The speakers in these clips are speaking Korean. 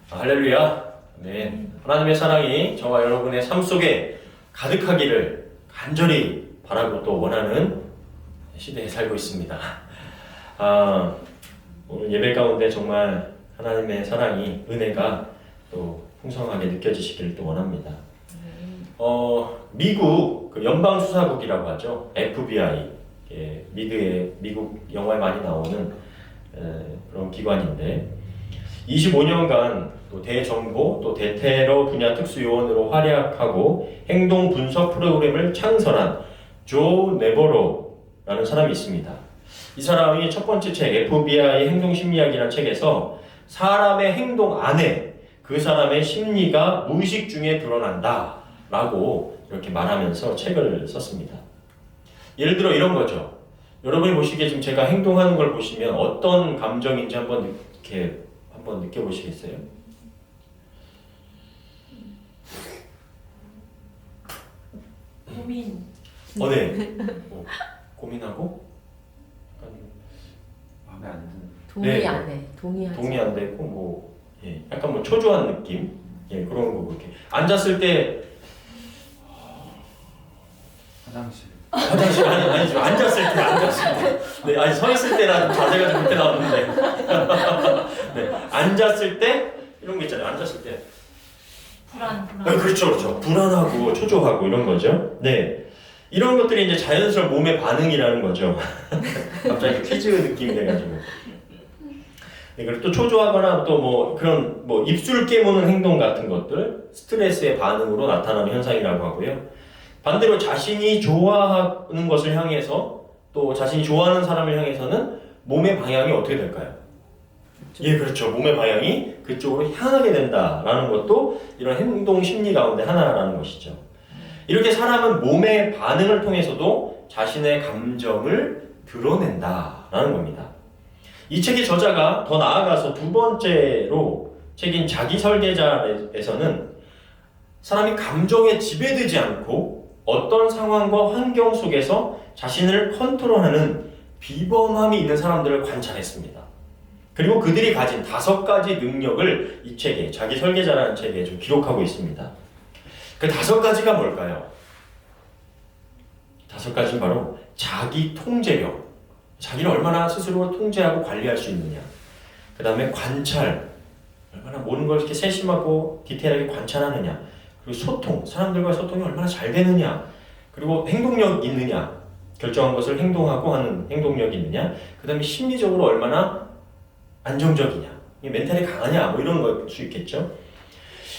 할렐루야. 네. 하나님의 사랑이 저와 여러분의 삶 속에 가득하기를 간절히 바라고 또 원하는 시대에 살고 있습니다. 오늘 예배 가운데 정말 하나님의 사랑이, 은혜가 또 풍성하게 느껴지시기를 또 원합니다. 미국 그 연방수사국이라고 하죠. FBI. 미국 영화에 많이 나오는 그런 기관인데 25년간 또 대정보 또 대테러 분야 특수요원으로 활약하고 행동 분석 프로그램을 창설한 조 네버로라는 사람이 있습니다. 이 사람이 첫 번째 책 FBI 행동심리학이라는 책에서 사람의 행동 안에 그 사람의 심리가 무의식 중에 드러난다 라고 이렇게 말하면서 책을 썼습니다. 예를 들어 이런 거죠. 여러분이 보시기에 지금 제가 행동하는 걸 보시면 어떤 감정인지 한번 느껴보시겠어요? 고민. 네. 고민하고? 마음에 안 드는. 동의 안 해. 동의하지. 동의 안 되고 약간 초조한 느낌? 그런 거고 이렇게 앉았을 때 화장실 아니죠. 앉았을 때. 네, 아니 서 있을 때라는 자세가 좀 그렇게 나오는데. 네, 앉았을 때 이런 거 있잖아요. 앉았을 때. 불안. 네, 그렇죠. 불안하고 초조하고 이런 거죠. 네, 이런 것들이 이제 자연스러운 몸의 반응이라는 거죠. 갑자기 퀴즈 느낌이 돼가지고. 네, 그리고 또 초조하거나 또 그런 입술 깨무는 행동 같은 것들, 스트레스의 반응으로 나타나는 현상이라고 하고요. 반대로 자신이 좋아하는 것을 향해서 또 자신이 좋아하는 사람을 향해서는 몸의 방향이 어떻게 될까요? 그렇죠. 몸의 방향이 그쪽으로 향하게 된다라는 것도 이런 행동 심리 가운데 하나라는 것이죠. 이렇게 사람은 몸의 반응을 통해서도 자신의 감정을 드러낸다라는 겁니다. 이 책의 저자가 더 나아가서 두 번째로 책인 자기 설계자에서는 사람이 감정에 지배되지 않고 어떤 상황과 환경 속에서 자신을 컨트롤하는 비범함이 있는 사람들을 관찰했습니다. 그리고 그들이 가진 5가지 능력을 이 책에, 자기 설계자라는 책에 좀 기록하고 있습니다. 그 5가지가 뭘까요? 5가지는 바로 자기 통제력, 자기를 얼마나 스스로 통제하고 관리할 수 있느냐. 그 다음에 관찰, 얼마나 모든 걸 이렇게 세심하고 디테일하게 관찰하느냐. 그리고 소통, 사람들과의 소통이 얼마나 잘 되느냐. 그리고 행동력 있느냐. 결정한 것을 행동하고 하는 행동력이 있느냐. 그 다음에 심리적으로 얼마나 안정적이냐. 멘탈이 강하냐. 이런 걸 수 있겠죠.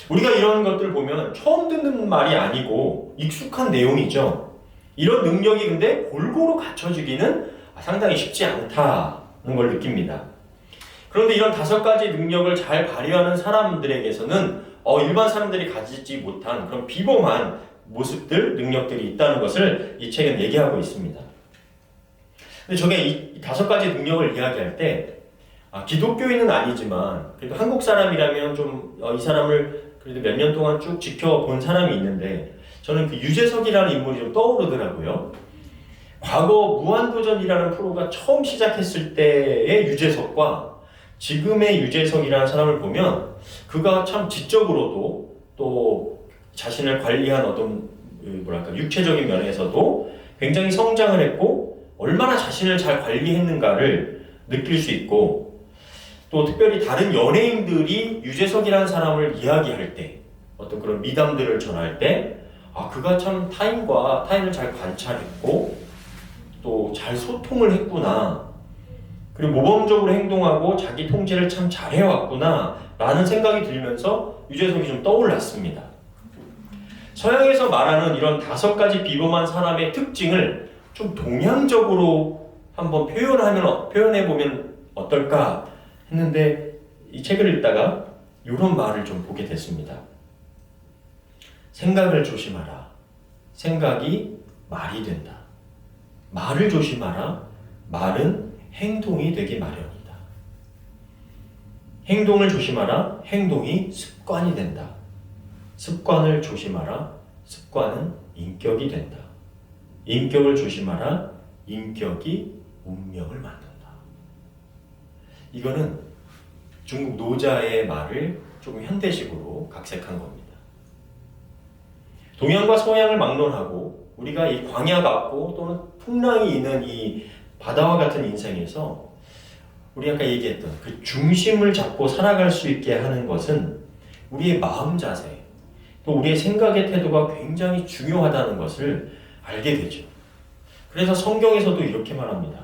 우리가 이런 것들 보면 처음 듣는 말이 아니고 익숙한 내용이죠. 이런 능력이 근데 골고루 갖춰지기는 상당히 쉽지 않다는 걸 느낍니다. 그런데 이런 5가지 능력을 잘 발휘하는 사람들에게서는 일반 사람들이 가지지 못한 그런 비범한 모습들, 능력들이 있다는 것을 이 책은 얘기하고 있습니다. 근데 저게 이 5가지 능력을 이야기할 때 기독교인은 아니지만 그래도 한국 사람이라면 좀 이 사람을 그래도 몇 년 동안 쭉 지켜본 사람이 있는데 저는 그 유재석이라는 인물이 좀 떠오르더라고요. 과거 무한도전이라는 프로가 처음 시작했을 때의 유재석과 지금의 유재석이라는 사람을 보면 그가 참 지적으로도 또 자신을 관리한 어떤 육체적인 면에서도 굉장히 성장을 했고 얼마나 자신을 잘 관리했는가를 느낄 수 있고 또 특별히 다른 연예인들이 유재석이라는 사람을 이야기할 때 어떤 그런 미담들을 전할 때 그가 참 타인을 잘 관찰했고 또 잘 소통을 했구나. 그리고 모범적으로 행동하고 자기 통제를 참 잘해왔구나 라는 생각이 들면서 유재석이 좀 떠올랐습니다. 서양에서 말하는 이런 5가지 비범한 사람의 특징을 좀 동양적으로 한번 표현해보면 어떨까 했는데 이 책을 읽다가 이런 말을 좀 보게 됐습니다. 생각을 조심하라. 생각이 말이 된다. 말을 조심하라. 말은 행동이 되기 마련이다. 행동을 조심하라. 행동이 습관이 된다. 습관을 조심하라. 습관은 인격이 된다. 인격을 조심하라. 인격이 운명을 만든다. 이거는 중국 노자의 말을 조금 현대식으로 각색한 겁니다. 동양과 서양을 막론하고 우리가 이 광야 같고 또는 풍랑이 있는 이 바다와 같은 인생에서 우리 아까 얘기했던 그 중심을 잡고 살아갈 수 있게 하는 것은 우리의 마음 자세, 또 우리의 생각의 태도가 굉장히 중요하다는 것을 알게 되죠. 그래서 성경에서도 이렇게 말합니다.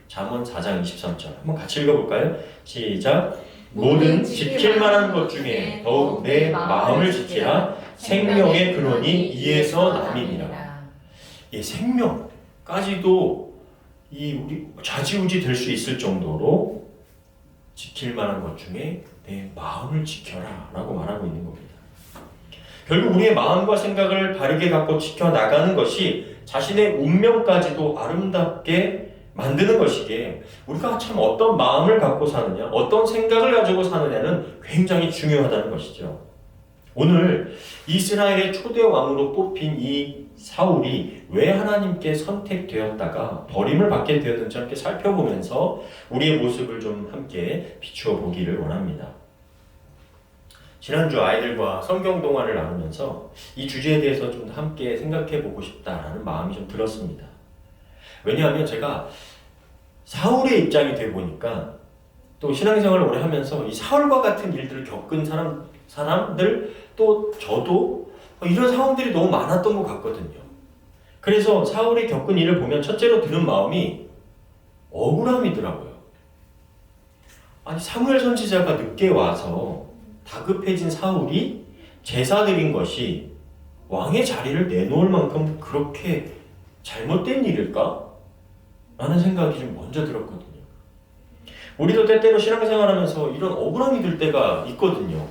잠언 4장 23절 한번 같이 읽어볼까요? 시작. 모든 지킬 만한 것 중에 더욱 내 마음을 지키라. 생명의 근원이 이에서 남이니라. 이 생명까지도 이 우리 좌지우지 될 수 있을 정도로 지킬 만한 것 중에 내 마음을 지켜라 라고 말하고 있는 겁니다. 결국 우리의 마음과 생각을 바르게 갖고 지켜나가는 것이 자신의 운명까지도 아름답게 만드는 것이기에 우리가 참 어떤 마음을 갖고 사느냐, 어떤 생각을 가지고 사느냐는 굉장히 중요하다는 것이죠. 오늘 이스라엘의 초대 왕으로 뽑힌 이 사울이 왜 하나님께 선택되었다가 버림을 받게 되었는지 함께 살펴보면서 우리의 모습을 좀 함께 비추어 보기를 원합니다. 지난주 아이들과 성경 동화를 나누면서 이 주제에 대해서 좀 함께 생각해 보고 싶다라는 마음이 좀 들었습니다. 왜냐하면 제가 사울의 입장이 돼 보니까 또 신앙생활을 오래 하면서 이 사울과 같은 일들을 겪은 사람들 또 저도 이런 상황들이 너무 많았던 것 같거든요. 그래서 사울이 겪은 일을 보면 첫째로 드는 마음이 억울함이더라고요. 아니 사무엘 선지자가 늦게 와서 다급해진 사울이 제사 드린 것이 왕의 자리를 내놓을 만큼 그렇게 잘못된 일일까? 라는 생각이 좀 먼저 들었거든요. 우리도 때때로 신앙생활하면서 이런 억울함이 들 때가 있거든요.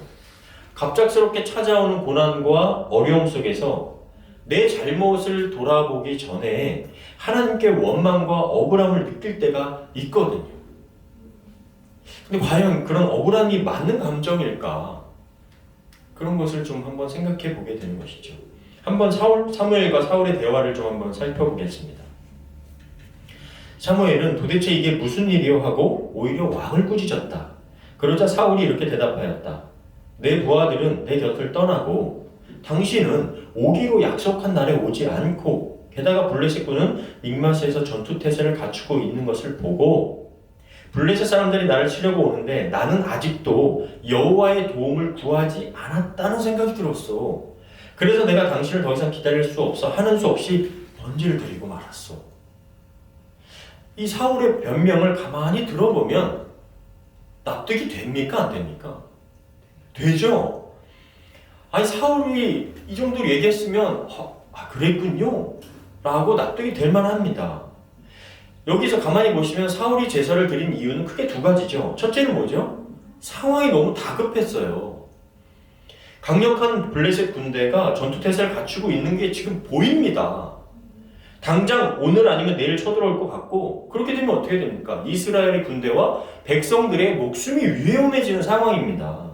갑작스럽게 찾아오는 고난과 어려움 속에서 내 잘못을 돌아보기 전에 하나님께 원망과 억울함을 느낄 때가 있거든요. 근데 과연 그런 억울함이 맞는 감정일까? 그런 것을 좀 한번 생각해 보게 되는 것이죠. 한번 사무엘과 사울의 대화를 좀 한번 살펴보겠습니다. 사무엘은 도대체 이게 무슨 일이요 하고 오히려 왕을 꾸짖었다. 그러자 사울이 이렇게 대답하였다. 내 부하들은 내 곁을 떠나고 당신은 오기로 약속한 날에 오지 않고 게다가 블레셋 군은 믹마스에서 전투태세를 갖추고 있는 것을 보고 블레셋 사람들이 나를 치려고 오는데 나는 아직도 여호와의 도움을 구하지 않았다는 생각이 들었어. 그래서 내가 당신을 더 이상 기다릴 수 없어 하는 수 없이 번제를 드리고 말았어. 이 사울의 변명을 가만히 들어보면 납득이 됩니까? 안 됩니까? 되죠? 아니 사울이 이 정도로 얘기했으면 그랬군요 라고 납득이 될 만합니다. 여기서 가만히 보시면 사울이 제사를 드린 이유는 크게 두 가지죠. 첫째는 뭐죠? 상황이 너무 다급했어요. 강력한 블레셋 군대가 전투태세를 갖추고 있는 게 지금 보입니다. 당장 오늘 아니면 내일 쳐들어올 것 같고 그렇게 되면 어떻게 됩니까? 이스라엘의 군대와 백성들의 목숨이 위험해지는 상황입니다.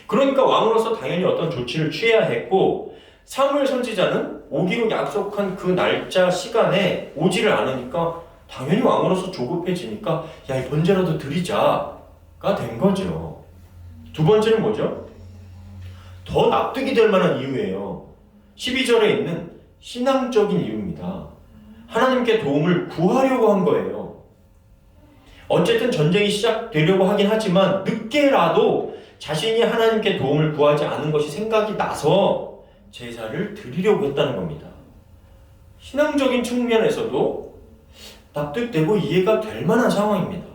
그러니까 왕으로서 당연히 어떤 조치를 취해야 했고 사무엘 선지자는 오기로 약속한 그 날짜 시간에 오지를 않으니까 당연히 왕으로서 조급해지니까 야, 이 번제라도 드리자가 된 거죠. 두 번째는 뭐죠? 더 납득이 될 만한 이유예요. 12절에 있는 신앙적인 이유입니다. 하나님께 도움을 구하려고 한 거예요. 어쨌든 전쟁이 시작되려고 하긴 하지만 늦게라도 자신이 하나님께 도움을 구하지 않은 것이 생각이 나서 제사를 드리려고 했다는 겁니다. 신앙적인 측면에서도 납득되고 이해가 될 만한 상황입니다.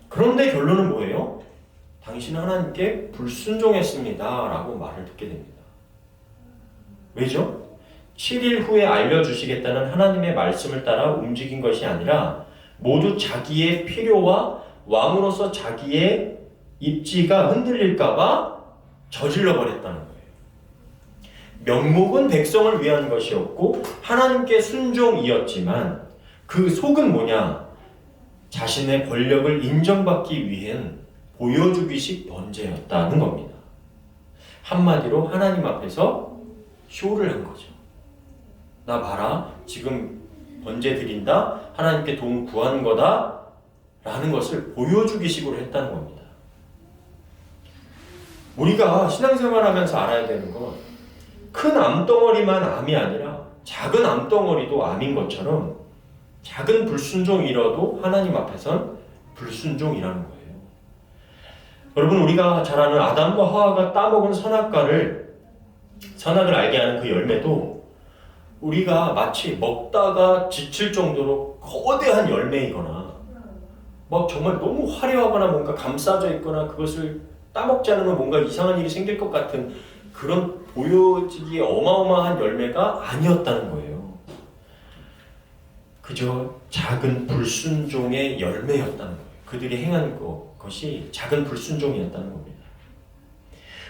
그런데 결론은 뭐예요? 당신은 하나님께 불순종했습니다 라고 말을 듣게 됩니다. 왜죠? 7일 후에 알려주시겠다는 하나님의 말씀을 따라 움직인 것이 아니라 모두 자기의 필요와 왕으로서 자기의 입지가 흔들릴까봐 저질러 버렸다는 거예요. 명목은 백성을 위한 것이었고 하나님께 순종이었지만 그 속은 뭐냐? 자신의 권력을 인정받기 위한 보여주기식 번제였다는 겁니다. 한마디로 하나님 앞에서 쇼를 한 거죠. 나 봐라, 지금 번제 드린다, 하나님께 도움 구한 거다 라는 것을 보여주기식으로 했다는 겁니다. 우리가 신앙생활하면서 알아야 되는 건 큰 암덩어리만 암이 아니라 작은 암덩어리도 암인 것처럼 작은 불순종이라도 하나님 앞에선 불순종이라는 거예요. 여러분, 우리가 잘 아는 아담과 하와가 따먹은 선악을 알게 하는 그 열매도 우리가 마치 먹다가 지칠 정도로 거대한 열매이거나 막 정말 너무 화려하거나 뭔가 감싸져 있거나 그것을 따먹지 않으면 뭔가 이상한 일이 생길 것 같은 그런 보여지기에 어마어마한 열매가 아니었다는 거예요. 그저 작은 불순종의 열매였다는 거예요. 그들이 행한 것이 작은 불순종이었다는 겁니다.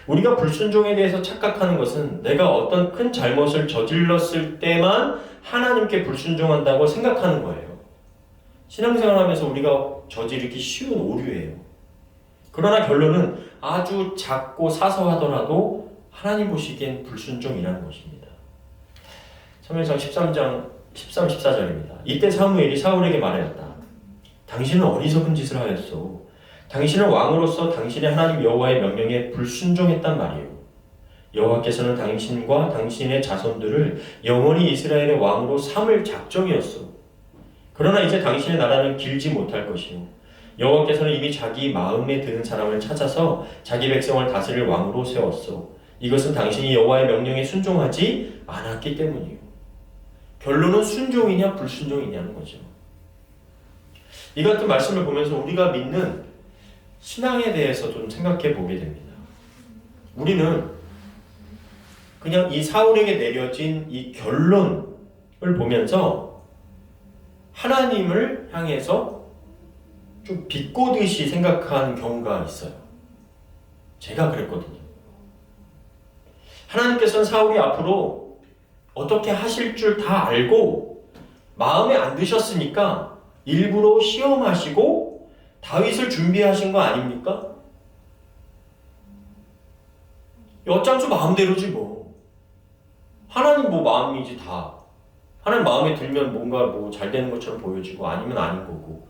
우리가 불순종에 대해서 착각하는 것은 내가 어떤 큰 잘못을 저질렀을 때만 하나님께 불순종한다고 생각하는 거예요. 신앙생활하면서 우리가 저지르기 쉬운 오류예요. 그러나 결론은 아주 작고 사소하더라도 하나님 보시기엔 불순종이라는 것입니다. 사무엘상 13장 13, 14절입니다. 이때 사무엘이 사울에게 말하였다. 당신은 어리석은 짓을 하였소. 당신은 왕으로서 당신의 하나님 여호와의 명령에 불순종했단 말이에요. 여호와께서는 당신과 당신의 자손들을 영원히 이스라엘의 왕으로 삼을 작정이었소. 그러나 이제 당신의 나라는 길지 못할 것이요. 여호와께서는 이미 자기 마음에 드는 사람을 찾아서 자기 백성을 다스릴 왕으로 세웠소. 이것은 당신이 여호와의 명령에 순종하지 않았기 때문이에요. 결론은 순종이냐 불순종이냐는 거죠. 이 같은 말씀을 보면서 우리가 믿는 신앙에 대해서 좀 생각해 보게 됩니다. 우리는 그냥 이 사울에게 내려진 이 결론을 보면서 하나님을 향해서 좀 비꼬듯이 생각하는 경우가 있어요. 제가 그랬거든요. 하나님께서는 사울이 앞으로 어떻게 하실 줄 다 알고 마음에 안 드셨으니까 일부러 시험하시고 다윗을 준비하신 거 아닙니까? 어짱수 마음대로지 뭐. 하나님 뭐 마음이지 다. 하나님 마음에 들면 뭔가 뭐 잘 되는 것처럼 보여지고 아니면 아닌 거고.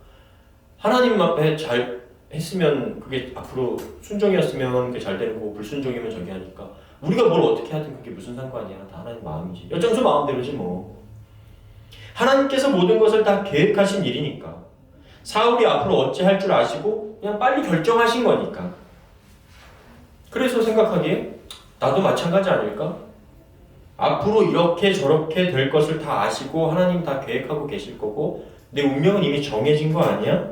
하나님 앞에 잘 했으면 그게 앞으로 순종이었으면 그게 잘 되는 거고 불순종이면 저기 하니까 우리가 뭘 어떻게 하든 그게 무슨 상관이야. 다 하나님 마음이지. 어짱수 마음대로지 뭐. 하나님께서 모든 것을 다 계획하신 일이니까. 사울이 앞으로 어찌할 줄 아시고 그냥 빨리 결정하신 거니까. 그래서 생각하기에 나도 마찬가지 아닐까? 앞으로 이렇게 저렇게 될 것을 다 아시고 하나님 다 계획하고 계실 거고 내 운명은 이미 정해진 거 아니야?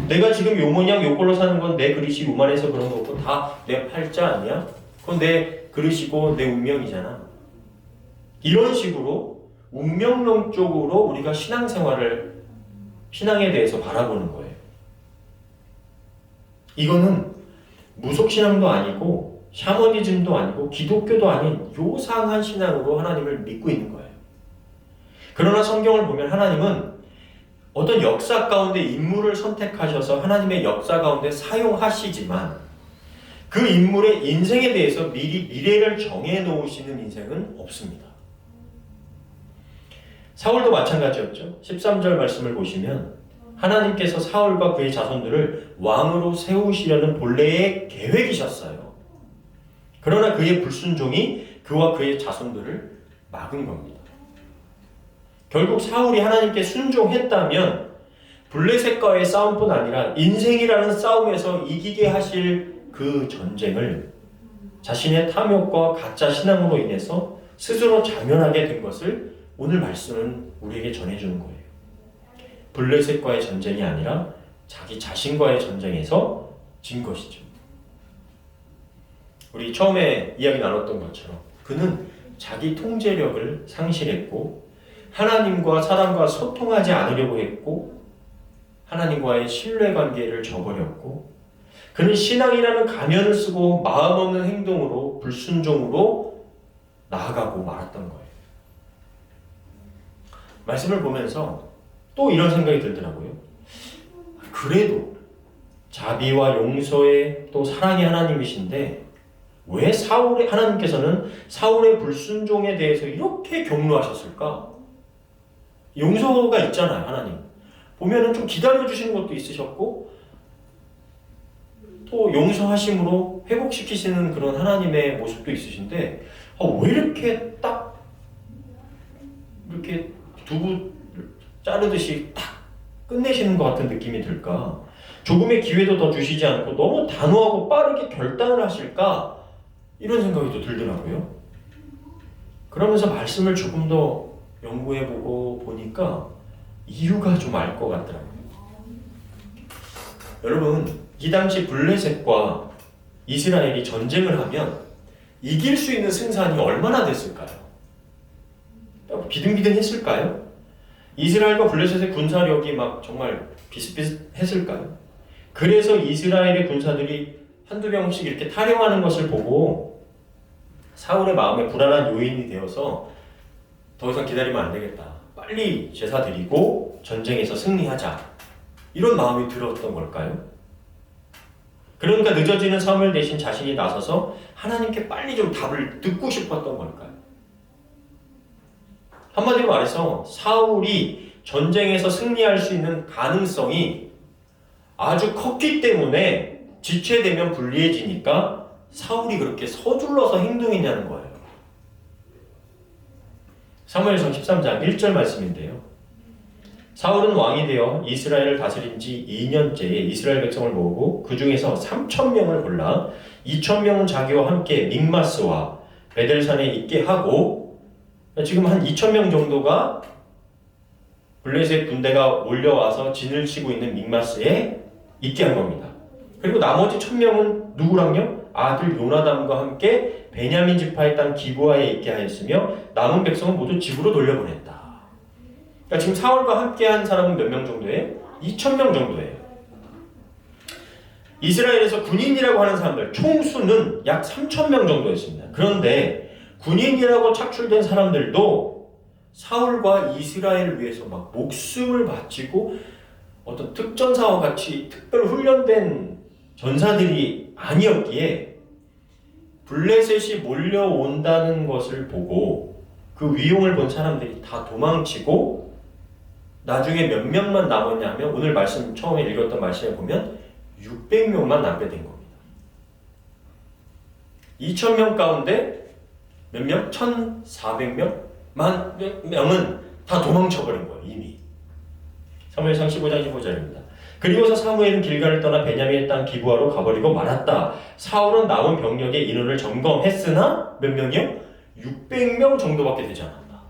내가 지금 요 모양 요 꼴로 사는 건 내 그릇이 요만해서 그런 거고 다 내 팔자 아니야? 그건 내 그릇이고 내 운명이잖아. 이런 식으로 운명론적으로 우리가 신앙에 대해서 바라보는 거예요. 이거는 무속신앙도 아니고 샤머니즘도 아니고 기독교도 아닌 요상한 신앙으로 하나님을 믿고 있는 거예요. 그러나 성경을 보면 하나님은 어떤 역사 가운데 인물을 선택하셔서 하나님의 역사 가운데 사용하시지만 그 인물의 인생에 대해서 미리 미래를 정해놓으시는 인생은 없습니다. 사울도 마찬가지였죠. 13절 말씀을 보시면 하나님께서 사울과 그의 자손들을 왕으로 세우시려는 본래의 계획이셨어요. 그러나 그의 불순종이 그와 그의 자손들을 막은 겁니다. 결국 사울이 하나님께 순종했다면 블레셋과의 싸움뿐 아니라 인생이라는 싸움에서 이기게 하실 그 전쟁을 자신의 탐욕과 가짜 신앙으로 인해서 스스로 자멸하게 된 것을 오늘 말씀은 우리에게 전해주는 거예요. 블레셋과의 전쟁이 아니라 자기 자신과의 전쟁에서 진 것이죠. 우리 처음에 이야기 나눴던 것처럼 그는 자기 통제력을 상실했고 하나님과 사람과 소통하지 않으려고 했고 하나님과의 신뢰관계를 저버렸고 그는 신앙이라는 가면을 쓰고 마음 없는 행동으로 불순종으로 나아가고 말았던 거예요. 말씀을 보면서 또 이런 생각이 들더라고요. 그래도 자비와 용서의 또 사랑의 하나님이신데 왜 하나님께서는 사울의 불순종에 대해서 이렇게 격려하셨을까? 용서가 있잖아요, 하나님. 보면은 좀 기다려주시는 것도 있으셨고 또 용서하심으로 회복시키시는 그런 하나님의 모습도 있으신데 왜 이렇게 딱 이렇게 두부 자르듯이 딱 끝내시는 것 같은 느낌이 들까? 조금의 기회도 더 주시지 않고 너무 단호하고 빠르게 결단을 하실까? 이런 생각이 또 들더라고요. 그러면서 말씀을 조금 더 연구해보고 보니까 이유가 좀 알 것 같더라고요. 여러분, 이 당시 블레셋과 이스라엘이 전쟁을 하면 이길 수 있는 승산이 얼마나 됐을까요? 비등비등했을까요? 이스라엘과 블레셋의 군사력이 막 정말 비슷비슷했을까요? 그래서 이스라엘의 군사들이 한두 명씩 이렇게 탈영하는 것을 보고 사울의 마음에 불안한 요인이 되어서 더 이상 기다리면 안 되겠다. 빨리 제사 드리고 전쟁에서 승리하자. 이런 마음이 들었던 걸까요? 그러니까 늦어지는 사무엘 대신 자신이 나서서 하나님께 빨리 좀 답을 듣고 싶었던 걸까요? 한마디로 말해서 사울이 전쟁에서 승리할 수 있는 가능성이 아주 컸기 때문에 지체되면 불리해지니까 사울이 그렇게 서둘러서 행동했냐는 거예요. 사무엘상 13장 1절 말씀인데요. 사울은 왕이 되어 이스라엘을 다스린 지 2년째에 이스라엘 백성을 모으고 그 중에서 3,000명을 골라 2,000명은 자기와 함께 믹마스와 베델산에 있게 하고 지금 한 2,000명 정도가 블레셋 군대가 몰려와서 진을 치고 있는 믹마스에 있게 한 겁니다. 그리고 나머지 1,000명은 누구랑요? 아들 요나단과 함께 베냐민 지파의 땅 기브아에 있게 하였으며 남은 백성은 모두 집으로 돌려보냈다. 그러니까 지금 사울과 함께한 사람은 몇 명 정도예요? 2,000명 정도예요. 이스라엘에서 군인이라고 하는 사람들 총수는 약 3,000명 정도였습니다. 그런데 군인이라고 착출된 사람들도 사울과 이스라엘을 위해서 막 목숨을 바치고 어떤 특전사와 같이 특별 훈련된 전사들이 아니었기에 블레셋이 몰려온다는 것을 보고 그 위용을 본 사람들이 다 도망치고 나중에 몇 명만 남았냐 하면 오늘 말씀 처음에 읽었던 말씀에 보면 600명만 남게 된 겁니다. 2,000명 가운데 몇 명? 1,400명만 명은 다 도망쳐버린 거예요. 이미. 사무엘상 15장 15절입니다. 그리고서 사무엘은 길갈을 떠나 베냐민의 땅 기브아로 가버리고 말았다. 사울은 남은 병력의 인원을 점검했으나 몇 명이요? 600명 정도밖에 되지 않았다.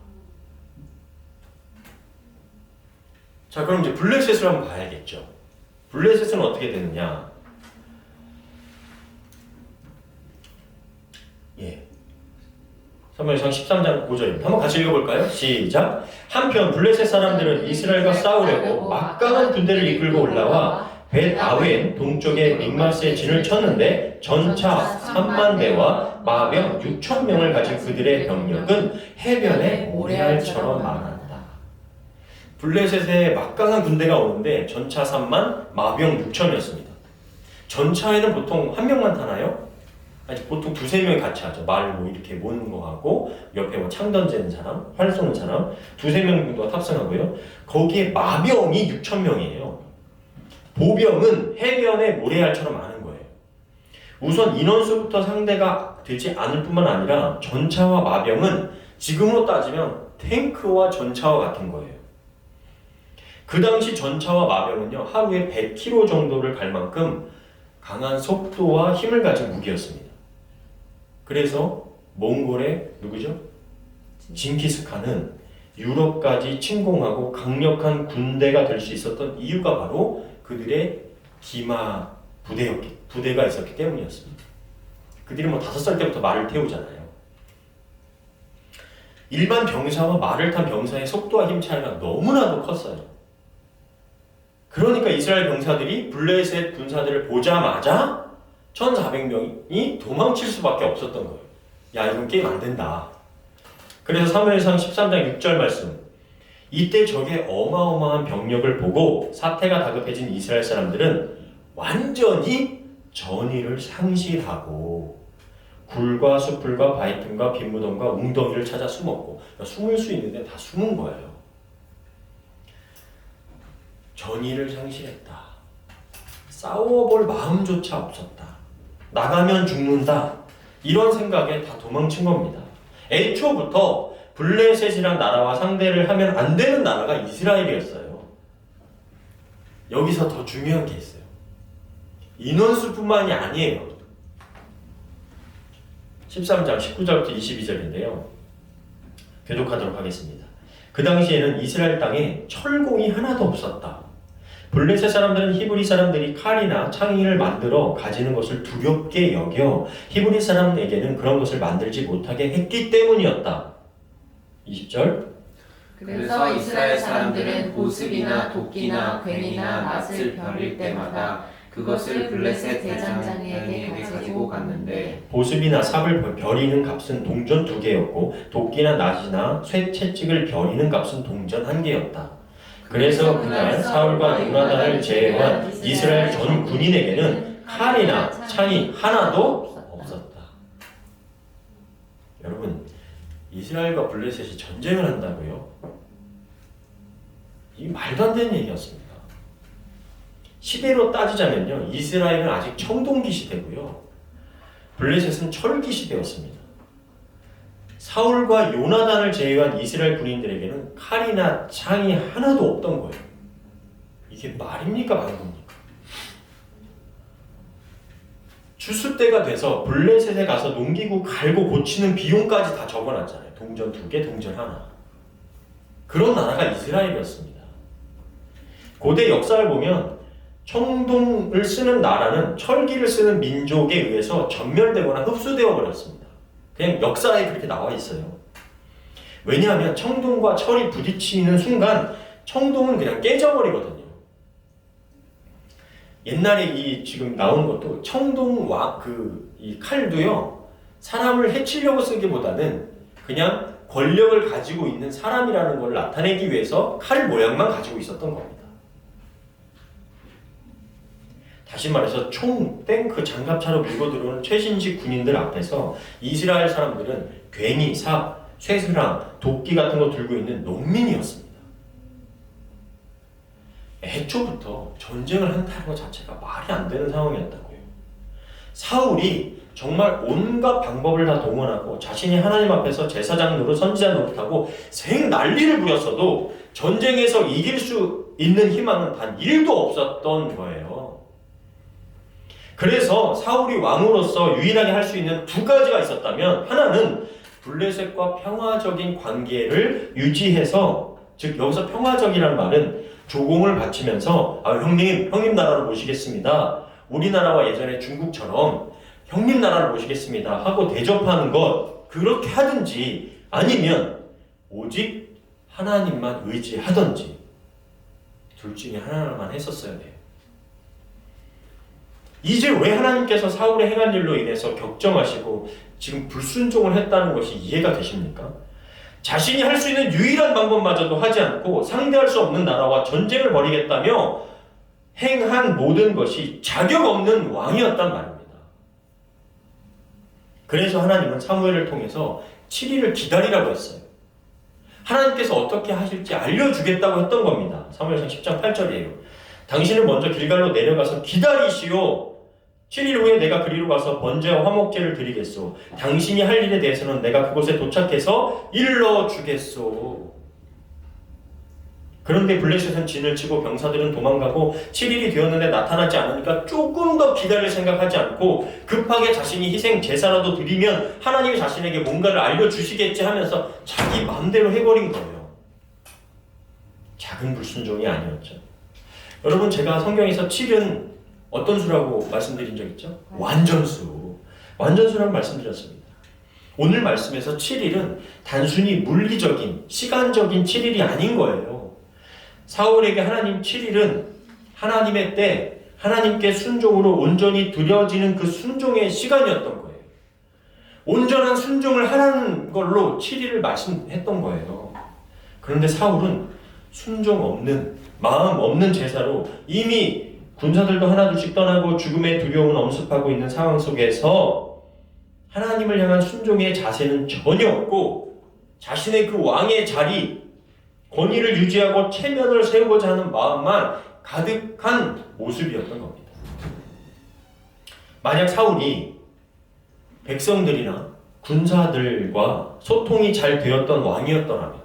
자, 그럼 이제 블레셋을 한번 봐야겠죠. 블레셋은 어떻게 되느냐? 사무엘상 13장 5절입니다. 한번 같이 읽어볼까요? 시작! 한편 블레셋 사람들은 이스라엘과 싸우려고 막강한 군대를 이끌고 올라와 벳아웬 동쪽의 믹마스에 진을 쳤는데 전차 3만 대와 마병 6,000명을 가진 그들의 병력은 해변의 모래알처럼 많았다. 블레셋에 막강한 군대가 오는데 전차 3만, 마병 6,000이었습니다. 전차에는 보통 한 명만 타나요? 아니, 보통 두세 명이 같이 하죠. 말 뭐 이렇게 모는 거 하고 옆에 뭐 창 던지는 사람, 활 쏘는 사람 두세 명 정도가 탑승하고요. 거기에 마병이 6,000명이에요. 보병은 해변에 모래알처럼 많은 거예요. 우선 인원수부터 상대가 되지 않을 뿐만 아니라 전차와 마병은 지금으로 따지면 탱크와 전차와 같은 거예요. 그 당시 전차와 마병은요 하루에 100km 정도를 갈 만큼 강한 속도와 힘을 가진 무기였습니다. 그래서 몽골의 누구죠? 징기스칸은 유럽까지 침공하고 강력한 군대가 될 수 있었던 이유가 바로 그들의 기마 부대가 있었기 때문이었습니다. 그들이 뭐 5살 때부터 말을 태우잖아요. 일반 병사와 말을 탄 병사의 속도와 힘 차이가 너무나도 컸어요. 그러니까 이스라엘 병사들이 블레셋 군사들을 보자마자 1,400명이 도망칠 수밖에 없었던 거예요. 야, 이건 게임 안 된다. 그래서 사무엘상 13장 6절 말씀. 이때 적의 어마어마한 병력을 보고 사태가 다급해진 이스라엘 사람들은 완전히 전의를 상실하고 굴과 숯불과 바위 틈과 빈무덤과 웅덩이를 찾아 숨었고, 그러니까 숨을 수 있는데 다 숨은 거예요. 전의를 상실했다. 싸워볼 마음조차 없었다. 나가면 죽는다. 이런 생각에 다 도망친 겁니다. 애초부터 블레셋이란 나라와 상대를 하면 안 되는 나라가 이스라엘이었어요. 여기서 더 중요한 게 있어요. 인원수뿐만이 아니에요. 13장 19절부터 22절인데요. 교독하도록 하겠습니다. 그 당시에는 이스라엘 땅에 철공이 하나도 없었다. 블레셋 사람들은 히브리 사람들이 칼이나 창의를 만들어 가지는 것을 두렵게 여겨 히브리 사람에게는 그런 것을 만들지 못하게 했기 때문이었다. 20절. 그래서 이스라엘 사람들은 보습이나 도끼나 괭이나 낫을 벼릴 때마다 그것을 블레셋 대장장이에게 가지고 갔는데 보습이나 삽을 벼리는 값은 동전 2개였고 도끼나 낫이나 쇠채찍을 벼리는 값은 동전 1개였다. 그래서 그날 사울과 요나단을 제외한 이스라엘 전 군인에게는 칼이나 창이 하나도 없었다. 여러분, 이스라엘과 블레셋이 전쟁을 한다고요? 이 말도 안 되는 얘기였습니다. 시대로 따지자면요, 이스라엘은 아직 청동기 시대고요, 블레셋은 철기 시대였습니다. 사울과 요나단을 제외한 이스라엘 군인들에게는 칼이나 창이 하나도 없던 거예요. 이게 말입니까, 말입니까? 추수 때가 돼서 블레셋에 가서 농기구 갈고 고치는 비용까지 다 적어놨잖아요. 동전 2개, 동전 1. 그런 나라가 이스라엘이었습니다. 고대 역사를 보면 청동을 쓰는 나라는 철기를 쓰는 민족에 의해서 전멸되거나 흡수되어 버렸습니다. 그냥 역사에 그렇게 나와 있어요. 왜냐하면 청동과 철이 부딪히는 순간 청동은 그냥 깨져버리거든요. 옛날에 이 지금 나오는 것도 청동와 이 칼도요, 사람을 해치려고 쓰기보다는 그냥 권력을 가지고 있는 사람이라는 걸 나타내기 위해서 칼 모양만 가지고 있었던 겁니다. 다시 말해서 총, 탱크, 장갑차로 밀고 들어오는 최신식 군인들 앞에서 이스라엘 사람들은 괭이, 삽, 쇠수랑, 도끼 같은 거 들고 있는 농민이었습니다. 애초부터 전쟁을 한다는 것 자체가 말이 안 되는 상황이었다고요. 사울이 정말 온갖 방법을 다 동원하고 자신이 하나님 앞에서 제사장 노릇, 선지자 노릇하고 생 난리를 부렸어도 전쟁에서 이길 수 있는 희망은 단 1도 없었던 거예요. 그래서 사울이 왕으로서 유일하게 할 수 있는 2가지가 있었다면, 하나는 블레셋과 평화적인 관계를 유지해서, 즉 여기서 평화적이라는 말은 조공을 바치면서 형님 나라로 모시겠습니다, 우리나라와 예전에 중국처럼 형님 나라를 모시겠습니다 하고 대접하는 것, 그렇게 하든지 아니면 오직 하나님만 의지하든지 둘 중에 하나만 했었어야 돼요. 이제 왜 하나님께서 사울의 행한 일로 인해서 격정하시고 지금 불순종을 했다는 것이 이해가 되십니까? 자신이 할 수 있는 유일한 방법마저도 하지 않고 상대할 수 없는 나라와 전쟁을 벌이겠다며 행한 모든 것이 자격 없는 왕이었단 말입니다. 그래서 하나님은 사무엘을 통해서 7일을 기다리라고 했어요. 하나님께서 어떻게 하실지 알려주겠다고 했던 겁니다. 사무엘상 10장 8절이에요. 당신은 먼저 길갈로 내려가서 기다리시오. 7일 후에 내가 그리로 가서 번제와 화목제를 드리겠소. 당신이 할 일에 대해서는 내가 그곳에 도착해서 일러주겠소. 그런데 블레셋은 진을 치고 병사들은 도망가고 7일이 되었는데 나타나지 않으니까 조금 더 기다릴 생각하지 않고 급하게 자신이 희생 제사라도 드리면 하나님이 자신에게 뭔가를 알려주시겠지 하면서 자기 마음대로 해버린 거예요. 작은 불순종이 아니었죠. 여러분, 제가 성경에서 7은 어떤 수라고 말씀드린 적 있죠? 완전수. 완전수라고 말씀드렸습니다. 오늘 말씀에서 7일은 단순히 물리적인, 시간적인 7일이 아닌 거예요. 사울에게 하나님 7일은 하나님의 때, 하나님께 순종으로 온전히 드려지는 그 순종의 시간이었던 거예요. 온전한 순종을 하라는 걸로 7일을 말씀했던 거예요. 그런데 사울은 순종 없는, 마음 없는 제사로 이미 군사들도 하나둘씩 떠나고 죽음의 두려움은 엄습하고 있는 상황 속에서 하나님을 향한 순종의 자세는 전혀 없고 자신의 그 왕의 자리, 권위를 유지하고 체면을 세우고자 하는 마음만 가득한 모습이었던 겁니다. 만약 사울이 백성들이나 군사들과 소통이 잘 되었던 왕이었더라면,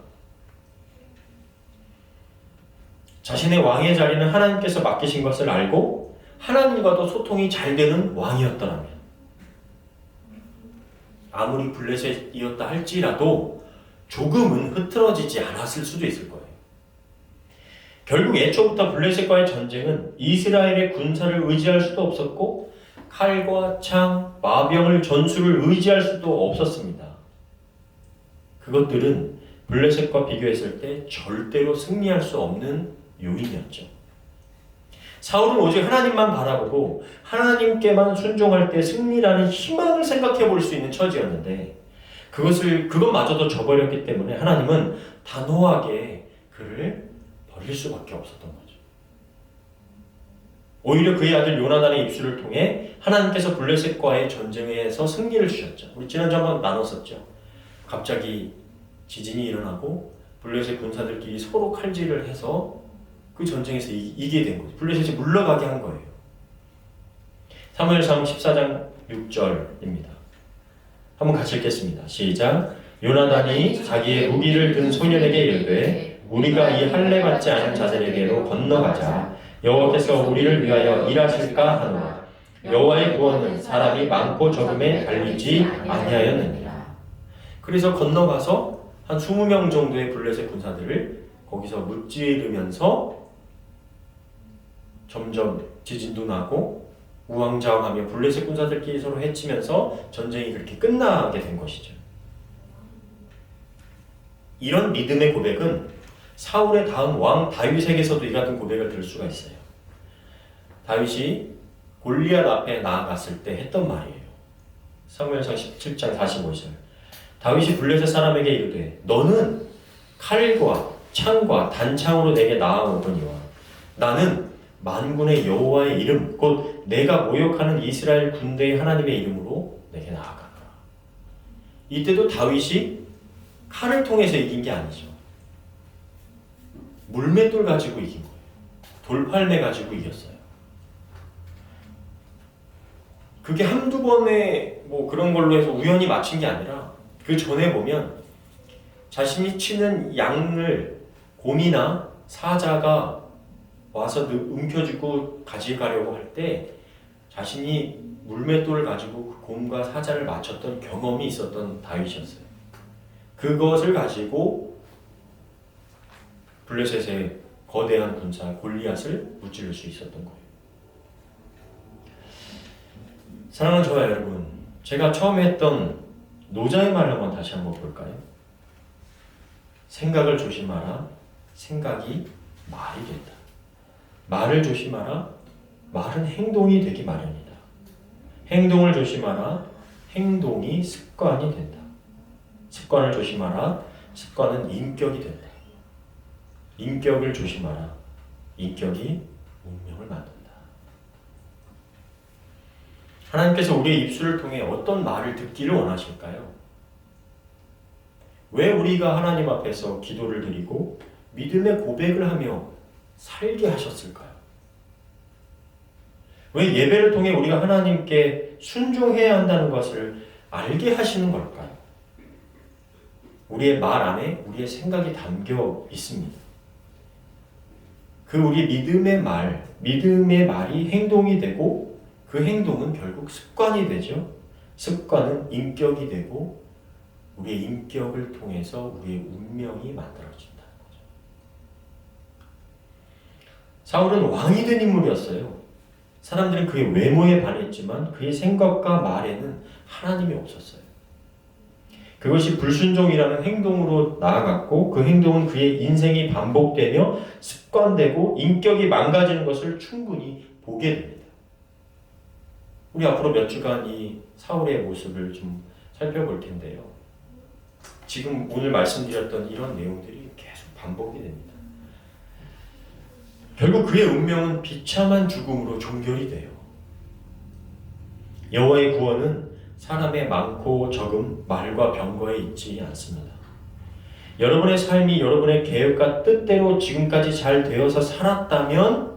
자신의 왕의 자리는 하나님께서 맡기신 것을 알고 하나님과도 소통이 잘 되는 왕이었더라면, 아무리 블레셋이었다 할지라도 조금은 흐트러지지 않았을 수도 있을 거예요. 결국 애초부터 블레셋과의 전쟁은 이스라엘의 군사를 의지할 수도 없었고 칼과 창, 마병을 전술을 의지할 수도 없었습니다. 그것들은 블레셋과 비교했을 때 절대로 승리할 수 없는 요인이었죠. 사울은 오직 하나님만 바라보고 하나님께만 순종할 때 승리라는 희망을 생각해 볼 수 있는 처지였는데 그것마저도 저버렸기 때문에 하나님은 단호하게 그를 버릴 수밖에 없었던 거죠. 오히려 그의 아들 요나단의 입술을 통해 하나님께서 블레셋과의 전쟁에서 승리를 주셨죠. 우리 지난주 한번 나눴었죠. 갑자기 지진이 일어나고 블레셋 군사들끼리 서로 칼질을 해서 그 전쟁에서 이기게 된 거죠. 블레셋이 물러가게 한 거예요. 사무엘상 14장 6절입니다. 한번 같이 읽겠습니다. 시작. 요나단이 자기의 무기를 든 소년에게 이르되 우리가 이 할례 받지 않은 자들에게로 건너가자. 여호와께서 우리를 위하여 일하실까 하노라. 여호와의 구원은 사람이 많고 적음에 달리지 아니하였느니라. 그래서 건너가서 한 20명 정도의 블레셋 군사들을 거기서 무찌르면서 점점 지진도 나고 우왕좌왕하며 블레셋 군사들끼리 서로 해치면서 전쟁이 그렇게 끝나게 된 것이죠. 이런 믿음의 고백은 사울의 다음 왕 다윗에게서도 이 같은 고백을 들을 수가 있어요. 다윗이 골리앗 앞에 나아갔을 때 했던 말이에요. 사무엘상 17장 45절. 다윗이 블레셋 사람에게 이르되 너는 칼과 창과 단창으로 내게 나아오거니와 나는 만군의 여호와의 이름 곧 내가 모욕하는 이스라엘 군대의 하나님의 이름으로 내게 나아가노라. 이때도 다윗이 칼을 통해서 이긴 게 아니죠. 물맷돌 가지고 이긴 거예요. 돌팔매 가지고 이겼어요. 그게 한두 번의 그런 걸로 해서 우연히 맞춘 게 아니라 그 전에 보면 자신이 치는 양을 곰이나 사자가 와서 움켜쥐고 가져가려고 할 때 자신이 물맷돌을 가지고 그 곰과 사자를 맞췄던 경험이 있었던 다윗이었어요. 그것을 가지고 블레셋의 거대한 군사 골리앗을 무찌를 수 있었던 거예요. 사랑하는 저와 여러분, 제가 처음에 했던 노자의 말을 다시 한번 볼까요? 생각을 조심하라. 생각이 말이 된다. 말을 조심하라. 말은 행동이 되기 마련이다. 행동을 조심하라. 행동이 습관이 된다. 습관을 조심하라. 습관은 인격이 된다. 인격을 조심하라. 인격이 운명을 만든다. 하나님께서 우리의 입술을 통해 어떤 말을 듣기를 원하실까요? 왜 우리가 하나님 앞에서 기도를 드리고 믿음의 고백을 하며 살게 하셨을까요? 왜 예배를 통해 우리가 하나님께 순종해야 한다는 것을 알게 하시는 걸까요? 우리의 말 안에 우리의 생각이 담겨 있습니다. 그 우리 믿음의 말이 행동이 되고 그 행동은 결국 습관이 되죠. 습관은 인격이 되고 우리의 인격을 통해서 우리의 운명이 만들어진다는 거죠. 사울은 왕이 된 인물이었어요. 사람들은 그의 외모에 반했지만 그의 생각과 말에는 하나님이 없었어요. 그것이 불순종이라는 행동으로 나아갔고 그 행동은 그의 인생이 반복되며 습관되고 인격이 망가지는 것을 충분히 보게 됩니다. 우리 앞으로 몇 주간 이 사울의 모습을 좀 살펴볼 텐데요. 지금 오늘 말씀드렸던 이런 내용들이 계속 반복이 됩니다. 결국 그의 운명은 비참한 죽음으로 종결이 돼요. 여호와의 구원은 사람의 많고 적음, 말과 병거에 있지 않습니다. 여러분의 삶이 여러분의 계획과 뜻대로 지금까지 잘 되어서 살았다면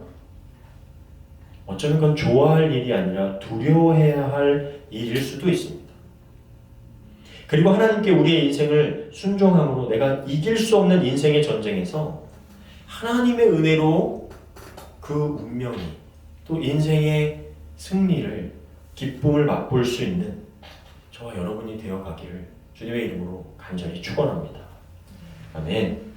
어쩌면 그건 좋아할 일이 아니라 두려워해야 할 일일 수도 있습니다. 그리고 하나님께 우리의 인생을 순종함으로 내가 이길 수 없는 인생의 전쟁에서 하나님의 은혜로 그 운명이 또 인생의 승리를 기쁨을 맛볼 수 있는 저와 여러분이 되어 가기를 주님의 이름으로 간절히 축원합니다. 아멘.